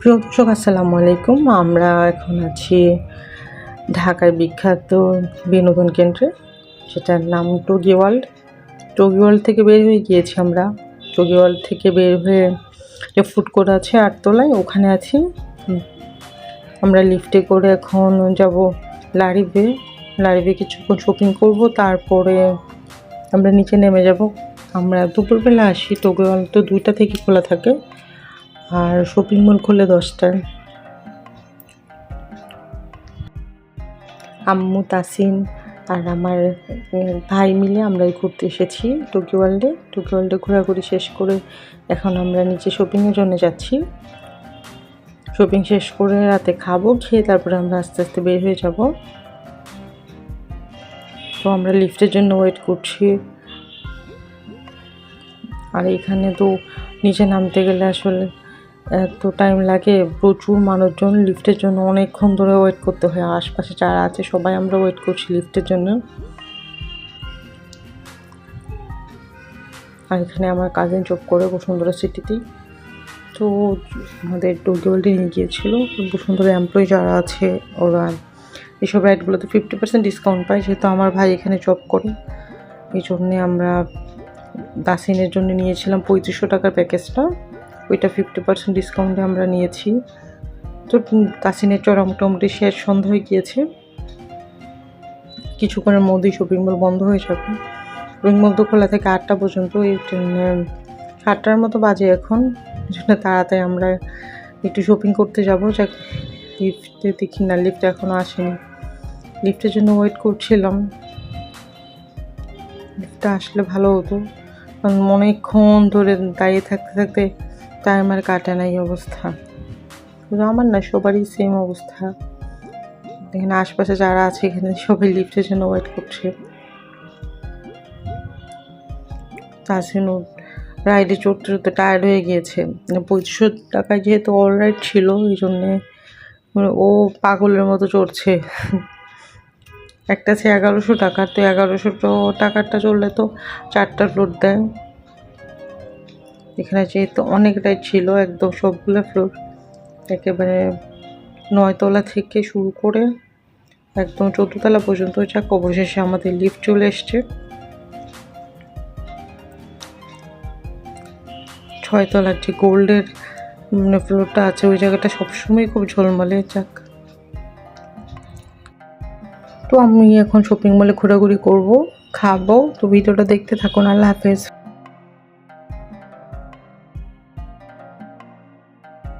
প্রিয় দর্শক আসসালামু আলাইকুম। আমরা এখন আছি ঢাকার বিখ্যাত বিনোদন কেন্দ্রে, যেটার নাম টগি ওয়ার্ল্ড। টগি ওয়ার্ল্ড থেকে বের হয়ে গিয়েছি আমরা। টগি ওয়ার্ল্ড থেকে বের হয়ে যে ফুড কোর্ট আছে 8 তলায়, ওখানে আছি। আমরা লিফটে করে এখন যাব লারিভে। লারিভে কিছুক্ষণ শপিং করব, তারপরে আমরা নিচে নেমে যাব। আমরা দুপুরবেলা আসি। টগি ওয়ার্ল্ড তো 2টা থেকে খোলা থাকে, আর শপিং মল খুলে 10টায়। আম্মু, তাসিন আর আমার ভাই মিলে আমরা ঘুরতে এসেছি টগি ওয়ার্ল্ডে। টগি ওয়ার্ল্ডে ঘোরাঘুরি শেষ করে এখন আমরা নিচে শপিংয়ের জন্য যাচ্ছি। শপিং শেষ করে রাতে খাবো, খেয়ে তারপরে আমরা আস্তে আস্তে বের হয়ে যাব। তো আমরা লিফটের জন্য ওয়েট করছি। আর এখানে তো নিচে নামতে গেলে আসলে এত টাইম লাগে, প্রচুর মানুষজন। লিফটের জন্য অনেকক্ষণ ধরে ওয়েট করতে হয়। আশপাশে যারা আছে সবাই আমরা ওয়েট করছি লিফটের জন্য। আর এখানে আমার কাজিন জব করে বসুন্ধরা সিটিতেই, তো আমাদের টগি ওয়ার্ল্ডে নিয়ে গিয়েছিল। বসুন্ধরা এমপ্লয়ি যারা আছে ওরা এইসব রাইডগুলোতে 50% ডিসকাউন্ট পায়। যেহেতু আমার ভাই এখানে জব করে, এই জন্যে আমরা তাসিনের জন্য নিয়েছিলাম 3500 টাকার প্যাকেজটা। ওইটা 50% ডিসকাউন্টে আমরা নিয়েছি। তো তাসিনের চড়া মোটামুটি শেষ, সন্ধ্যা হয়ে গিয়েছে। কিছুক্ষণের মধ্যেই শপিং মল বন্ধ হয়ে যাবে। শপিং মল তো খোলা থাকে 8টা পর্যন্ত। এই 8টার মতো বাজে এখন, জন্য তাড়াতাড়ি আমরা একটু শপিং করতে যাব। যাক, লিফটে দেখি না, লিফট এখনও আসেনি। লিফটের জন্য ওয়েট করছিলাম। লিফটটা আসলে ভালো হতো, কারণ অনেকক্ষণ ধরে দাঁড়িয়ে থাকতে থাকতে টাইমার কাটে না। এই অবস্থা শুধু আমার না, সবারই সেম অবস্থা। এখানে আশপাশে যারা আছে এখানে সবাই লিফটের জন্য ওয়েট করছে। তাসিনও রাইডে চড়তে চড়তে টায়ার্ড হয়ে গিয়েছে। 2500 টাকায় যেহেতু অল রাইড ছিল, এই জন্যে ও পাগলের মতো চড়ছে। একটা আছে 1100 টাকার, তো 1100 টাকারটা চললে তো 4টা ফ্লোর দেয়। এখানে যেহেতু অনেক রাইড ছিল, একদম সবগুলো ফ্লোর, একেবারে 9 তলা থেকে শুরু করে একদম 14 তলা পর্যন্ত। যাক, অবশেষে আমাদের লিফট চলে এসছে। 6 তলার যে গোল্ডের ফ্লোরটা আছে, ওই জায়গাটা সবসময় খুব ঝলমলে। যাক, তো আমি এখন শপিং মলে ঘোরাঘুরি করব, খাবো। তো ভিডিওটা দেখতে থাকুন। আল্লাহ হাফেজ।